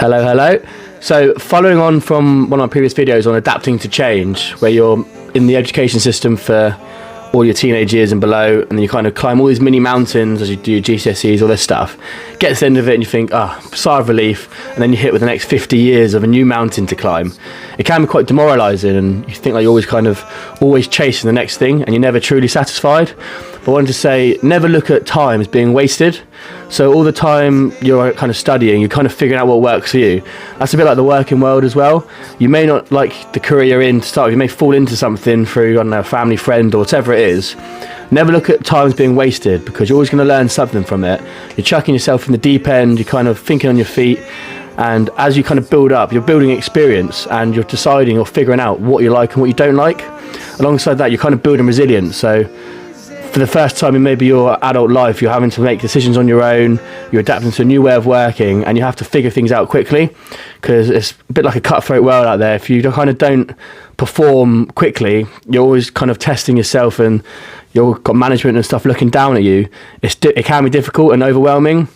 Hello, hello. So following on from one of my previous videos on adapting to change, where you're in the education system for all your teenage years and below, and then you kind of climb all these mini mountains as you do your GCSEs, all this stuff. Get to the end of it and you think, sigh of relief, and then you hit with the next 50 years of a new mountain to climb. It can be quite demoralising, and you think like you're always chasing the next thing, and you're never truly satisfied. But I wanted to say, never look at time as being wasted. So all the time you're kind of studying, you're kind of figuring out what works for you. That's a bit like the working world as well. You may not like the career you're in to start with. You may fall into something through, I don't know, a family, friend, or whatever it is. Never look at time as being wasted, because you're always going to learn something from it. You're chucking yourself in the deep end, you're kind of thinking on your feet, and as you kind of build up, you're building experience, and you're deciding or figuring out what you like and what you don't like. Alongside that, you're kind of building resilience. So for the first time in maybe your adult life, you're having to make decisions on your own, you're adapting to a new way of working, and you have to figure things out quickly, because it's a bit like a cutthroat world out there. If you kind of don't perform quickly, you're always kind of testing yourself, and you've got management and stuff looking down at you. It can be difficult and overwhelming,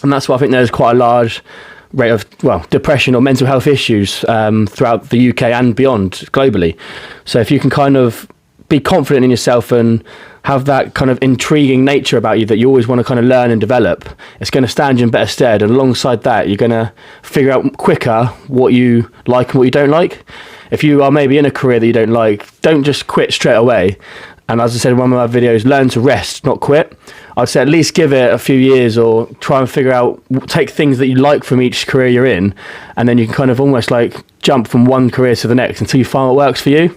and that's why I think there's quite a large rate of depression or mental health issues throughout the UK and beyond globally. So if you can kind of be confident in yourself and have that kind of intriguing nature about you that you always want to kind of learn and develop, it's going to stand you in better stead. And alongside that, you're going to figure out quicker what you like and what you don't like. If you are maybe in a career that you don't like, don't just quit straight away. And as I said in one of my videos, learn to rest, not quit. I'd say at least give it a few years, or try and figure out, take things that you like from each career you're in, and then you can kind of almost like jump from one career to the next until you find what works for you.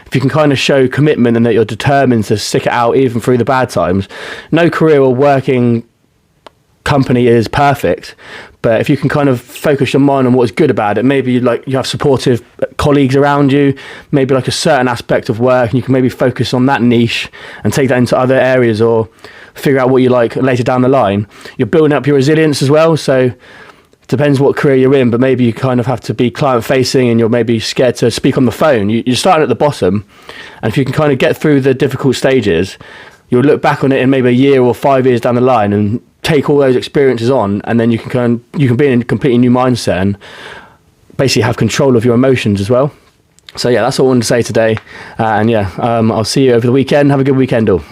If you can kind of show commitment and that you're determined to stick it out even through the bad times, no career or working company is perfect, but if you can kind of focus your mind on what's good about it, maybe like you have supportive colleagues around you, maybe like a certain aspect of work, and you can maybe focus on that niche and take that into other areas, or figure out what you like later down the line. You're building up your resilience as well. So depends what career you're in, but maybe you kind of have to be client facing, and you're maybe scared to speak on the phone. You're starting at the bottom, and if you can kind of get through the difficult stages, you'll look back on it in maybe a year or 5 years down the line and take all those experiences on, and then you can be in a completely new mindset and basically have control of your emotions as well. So yeah, that's all I wanted to say today. I'll see you over the weekend. Have a good weekend all.